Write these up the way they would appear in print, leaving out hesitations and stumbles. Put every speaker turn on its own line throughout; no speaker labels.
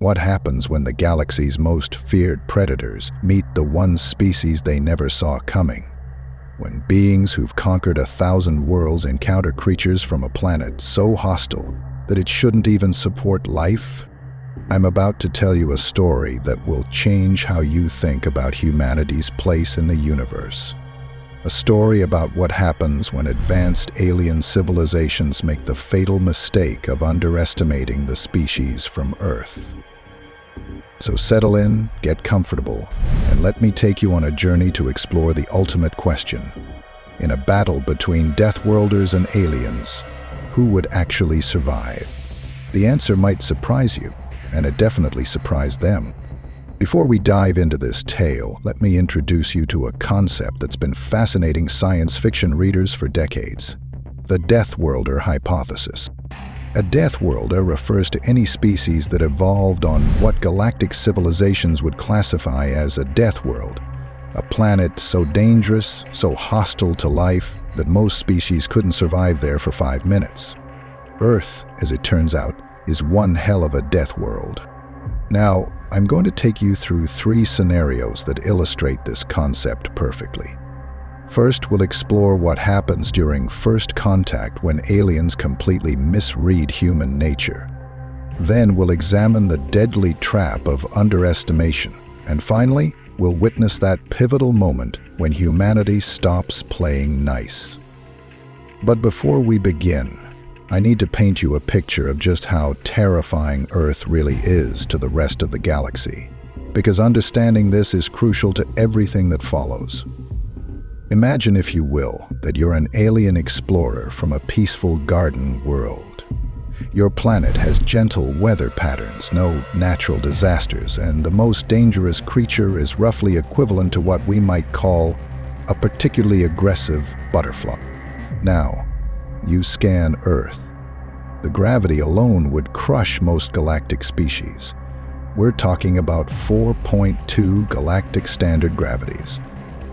What happens when the galaxy's most feared predators meet the one species they never saw coming? When beings who've conquered 1,000 worlds encounter creatures from a planet so hostile that it shouldn't even support life? I'm about to tell you a story that will change how you think about humanity's place in the universe. A story about what happens when advanced alien civilizations make the fatal mistake of underestimating the species from Earth. So settle in, get comfortable, and let me take you on a journey to explore the ultimate question. In a battle between Deathworlders and aliens, who would actually survive? The answer might surprise you, and it definitely surprised them. Before we dive into this tale, let me introduce you to a concept that's been fascinating science fiction readers for decades: the Deathworlder Hypothesis. A Deathworlder refers to any species that evolved on what galactic civilizations would classify as a death world, a planet so dangerous, so hostile to life, that most species couldn't survive there for 5 minutes. Earth, as it turns out, is one hell of a death world. Now, I'm going to take you through 3 scenarios that illustrate this concept perfectly. First, we'll explore what happens during first contact when aliens completely misread human nature. Then we'll examine the deadly trap of underestimation. And finally, we'll witness that pivotal moment when humanity stops playing nice. But before we begin, I need to paint you a picture of just how terrifying Earth really is to the rest of the galaxy, because understanding this is crucial to everything that follows. Imagine, if you will, that you're an alien explorer from a peaceful garden world. Your planet has gentle weather patterns, no natural disasters, and the most dangerous creature is roughly equivalent to what we might call a particularly aggressive butterfly. Now, you scan Earth. The gravity alone would crush most galactic species. We're talking about 4.2 galactic standard gravities.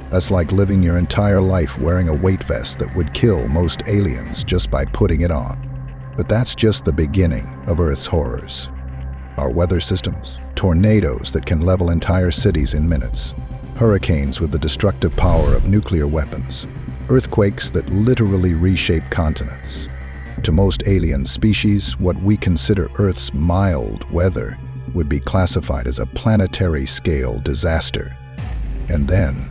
That's like living your entire life wearing a weight vest that would kill most aliens just by putting it on. But that's just the beginning of Earth's horrors. Our weather systems, tornadoes that can level entire cities in minutes, hurricanes with the destructive power of nuclear weapons, earthquakes that literally reshape continents. To most alien species, what we consider Earth's mild weather would be classified as a planetary-scale disaster. And then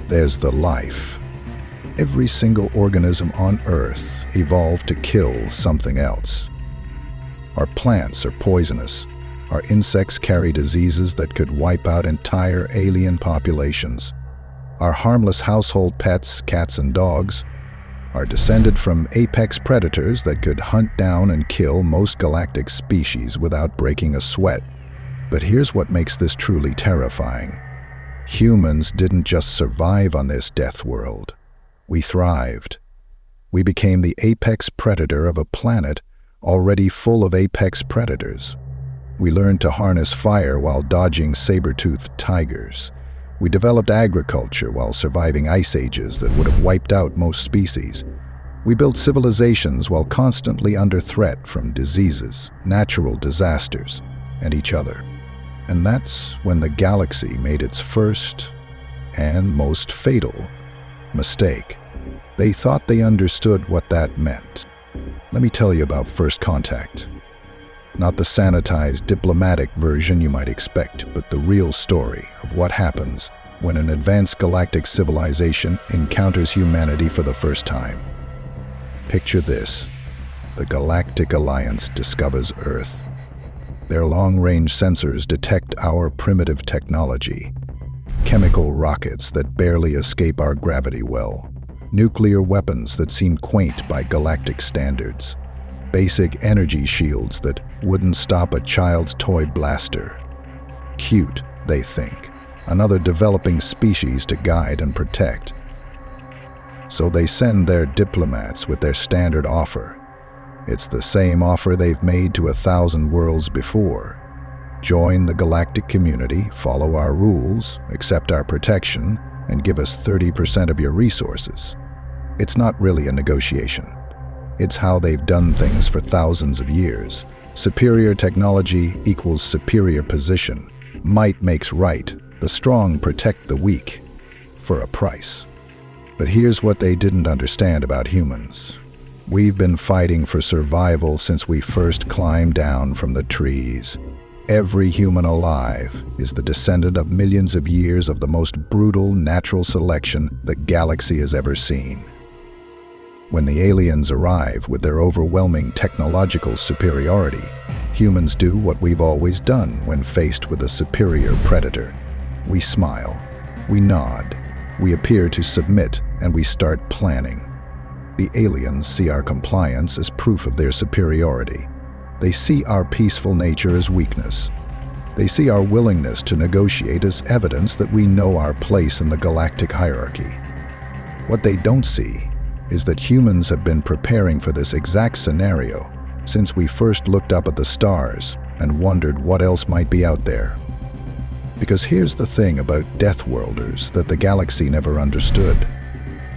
there's the life. Every single organism on Earth evolved to kill something else. Our plants are poisonous. Our insects carry diseases that could wipe out entire alien populations. Our harmless household pets, cats and dogs, are descended from apex predators that could hunt down and kill most galactic species without breaking a sweat. But here's what makes this truly terrifying. Humans didn't just survive on this death world. We thrived. We became the apex predator of a planet already full of apex predators. We learned to harness fire while dodging saber-toothed tigers. We developed agriculture while surviving ice ages that would have wiped out most species. We built civilizations while constantly under threat from diseases, natural disasters, and each other. And that's when the galaxy made its first and most fatal mistake. They thought they understood what that meant. Let me tell you about first contact. Not the sanitized, diplomatic version you might expect, but the real story of what happens when an advanced galactic civilization encounters humanity for the first time. Picture this. The Galactic Alliance discovers Earth. Their long-range sensors detect our primitive technology. Chemical rockets that barely escape our gravity well. Nuclear weapons that seem quaint by galactic standards. Basic energy shields that wouldn't stop a child's toy blaster. Cute, they think. Another developing species to guide and protect. So they send their diplomats with their standard offer. It's the same offer they've made to 1,000 worlds before. Join the galactic community, follow our rules, accept our protection, and give us 30% of your resources. It's not really a negotiation. It's how they've done things for thousands of years. Superior technology equals superior position. Might makes right. The strong protect the weak for a price. But here's what they didn't understand about humans. We've been fighting for survival since we first climbed down from the trees. Every human alive is the descendant of millions of years of the most brutal natural selection the galaxy has ever seen. When the aliens arrive with their overwhelming technological superiority, humans do what we've always done when faced with a superior predator. We smile, we nod, we appear to submit, and we start planning. The aliens see our compliance as proof of their superiority. They see our peaceful nature as weakness. They see our willingness to negotiate as evidence that we know our place in the galactic hierarchy. What they don't see is that humans have been preparing for this exact scenario since we first looked up at the stars and wondered what else might be out there. Because here's the thing about Deathworlders that the galaxy never understood.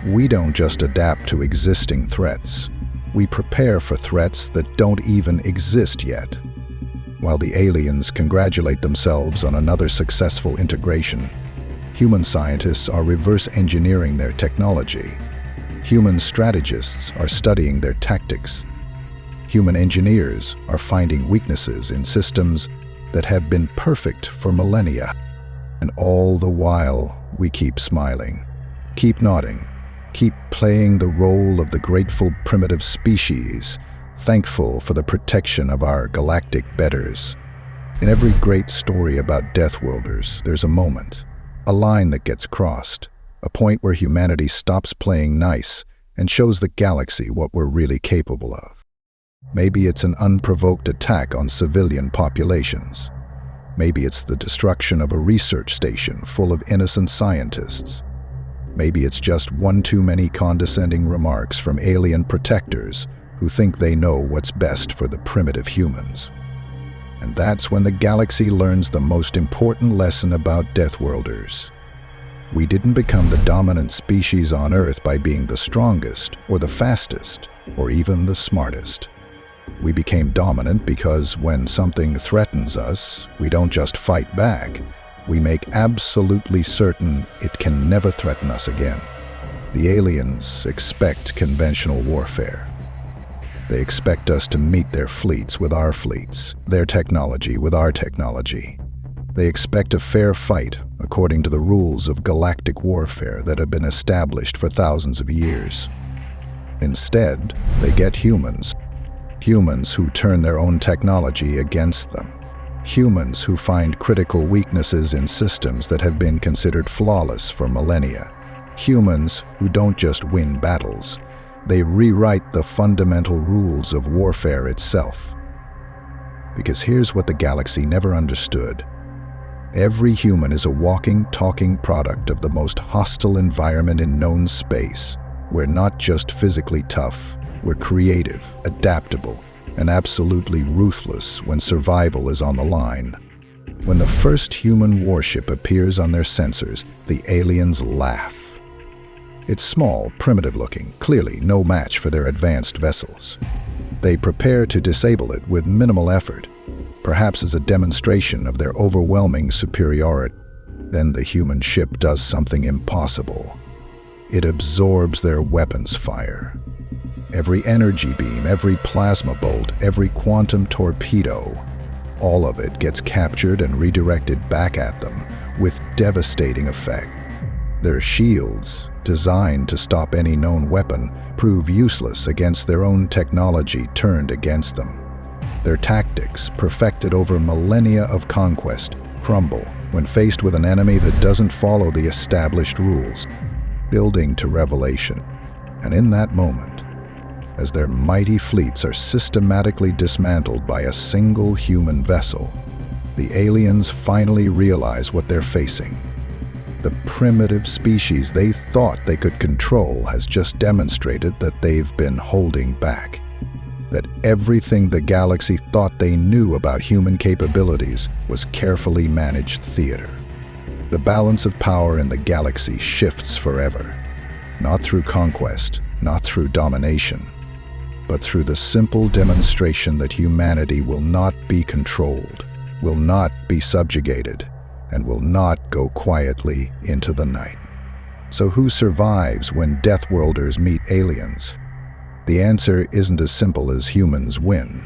We don't just adapt to existing threats. We prepare for threats that don't even exist yet. While the aliens congratulate themselves on another successful integration, human scientists are reverse engineering their technology. Human strategists are studying their tactics. Human engineers are finding weaknesses in systems that have been perfect for millennia. And all the while, we keep smiling, keep nodding, keep playing the role of the grateful primitive species, thankful for the protection of our galactic betters. In every great story about Deathworlders, there's a moment, a line that gets crossed, a point where humanity stops playing nice and shows the galaxy what we're really capable of. Maybe it's an unprovoked attack on civilian populations. Maybe it's the destruction of a research station full of innocent scientists. Maybe it's just one too many condescending remarks from alien protectors who think they know what's best for the primitive humans. And that's when the galaxy learns the most important lesson about Deathworlders. We didn't become the dominant species on Earth by being the strongest, or the fastest, or even the smartest. We became dominant because when something threatens us, we don't just fight back. We make absolutely certain it can never threaten us again. The aliens expect conventional warfare. They expect us to meet their fleets with our fleets, their technology with our technology. They expect a fair fight according to the rules of galactic warfare that have been established for thousands of years. Instead, they get humans who turn their own technology against them. Humans who find critical weaknesses in systems that have been considered flawless for millennia. Humans who don't just win battles, they rewrite the fundamental rules of warfare itself. Because here's what the galaxy never understood. Every human is a walking, talking product of the most hostile environment in known space. We're not just physically tough, we're creative, adaptable, and absolutely ruthless when survival is on the line. When the first human warship appears on their sensors, the aliens laugh. It's small, primitive-looking, clearly no match for their advanced vessels. They prepare to disable it with minimal effort, perhaps as a demonstration of their overwhelming superiority. Then the human ship does something impossible. It absorbs their weapons fire. Every energy beam, every plasma bolt, every quantum torpedo, all of it gets captured and redirected back at them with devastating effect. Their shields, designed to stop any known weapon, prove useless against their own technology turned against them. Their tactics, perfected over millennia of conquest, crumble when faced with an enemy that doesn't follow the established rules, building to revelation. And in that moment, as their mighty fleets are systematically dismantled by a single human vessel, the aliens finally realize what they're facing. The primitive species they thought they could control has just demonstrated that they've been holding back. That everything the galaxy thought they knew about human capabilities was carefully managed theater. The balance of power in the galaxy shifts forever. Not through conquest, not through domination, but through the simple demonstration that humanity will not be controlled, will not be subjugated, and will not go quietly into the night. So who survives when Deathworlders meet aliens? The answer isn't as simple as humans win.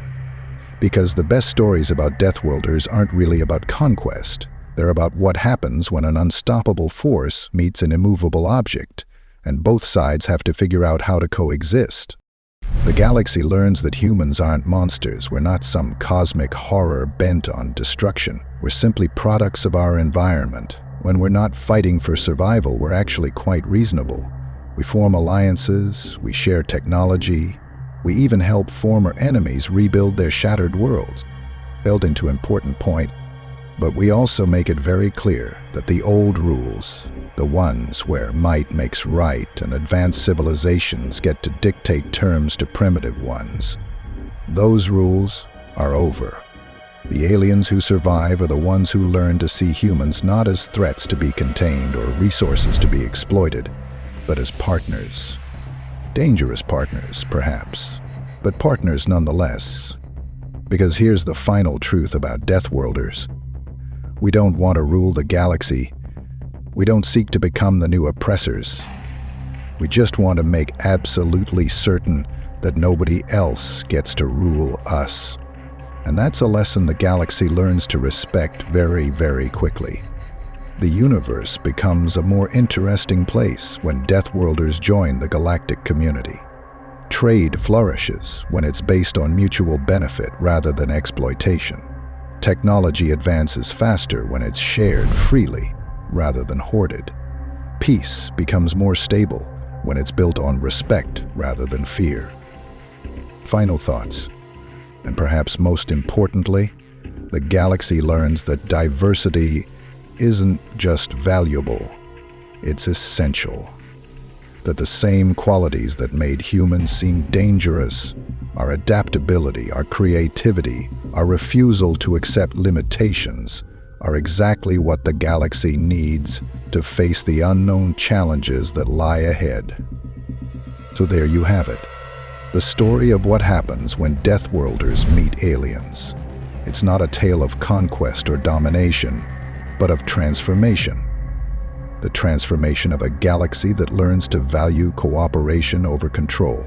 Because the best stories about Deathworlders aren't really about conquest. They're about what happens when an unstoppable force meets an immovable object, and both sides have to figure out how to coexist. The galaxy learns that humans aren't monsters. We're not some cosmic horror bent on destruction. We're simply products of our environment. When we're not fighting for survival, we're actually quite reasonable. We form alliances, we share technology, we even help former enemies rebuild their shattered worlds. Building to an important point, but we also make it very clear that the old rules, the ones where might makes right and advanced civilizations get to dictate terms to primitive ones, those rules are over. The aliens who survive are the ones who learn to see humans not as threats to be contained or resources to be exploited, but as partners. Dangerous partners, perhaps, but partners nonetheless. Because here's the final truth about Deathworlders. We don't want to rule the galaxy. We don't seek to become the new oppressors. We just want to make absolutely certain that nobody else gets to rule us. And that's a lesson the galaxy learns to respect very, very quickly. The universe becomes a more interesting place when Deathworlders join the galactic community. Trade flourishes when it's based on mutual benefit rather than exploitation. Technology advances faster when it's shared freely rather than hoarded. Peace becomes more stable when it's built on respect rather than fear. Final thoughts. And perhaps most importantly, the galaxy learns that diversity isn't just valuable, it's essential. That the same qualities that made humans seem dangerous, our adaptability, our creativity, our refusal to accept limitations, are exactly what the galaxy needs to face the unknown challenges that lie ahead. So there you have it, the story of what happens when Deathworlders meet aliens. It's not a tale of conquest or domination, but of transformation. The transformation of a galaxy that learns to value cooperation over control,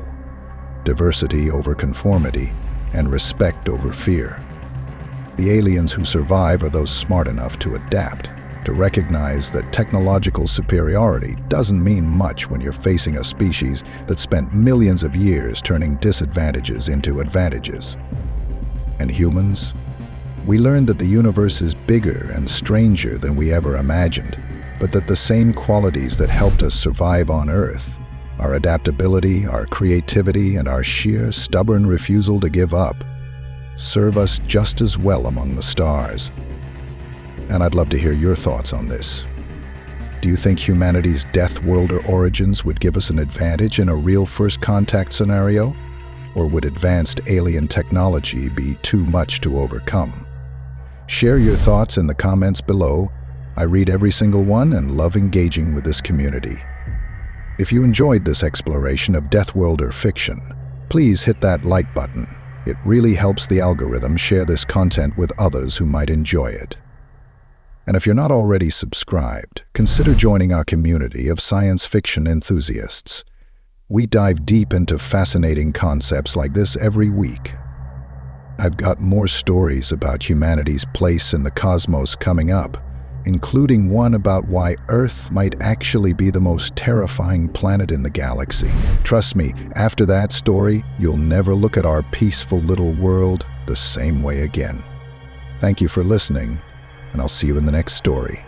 diversity over conformity, and respect over fear. The aliens who survive are those smart enough to adapt, to recognize that technological superiority doesn't mean much when you're facing a species that spent millions of years turning disadvantages into advantages. And humans? We learned that the universe is bigger and stranger than we ever imagined, but that the same qualities that helped us survive on Earth, our adaptability, our creativity, and our sheer, stubborn refusal to give up, serve us just as well among the stars. And I'd love to hear your thoughts on this. Do you think humanity's Deathworlder origins would give us an advantage in a real first contact scenario? Or would advanced alien technology be too much to overcome? Share your thoughts in the comments below. I read every single one and love engaging with this community. If you enjoyed this exploration of Deathworlder fiction, please hit that like button. It really helps the algorithm share this content with others who might enjoy it. And if you're not already subscribed, consider joining our community of science fiction enthusiasts. We dive deep into fascinating concepts like this every week. I've got more stories about humanity's place in the cosmos coming up, including one about why Earth might actually be the most terrifying planet in the galaxy. Trust me, after that story, you'll never look at our peaceful little world the same way again. Thank you for listening, and I'll see you in the next story.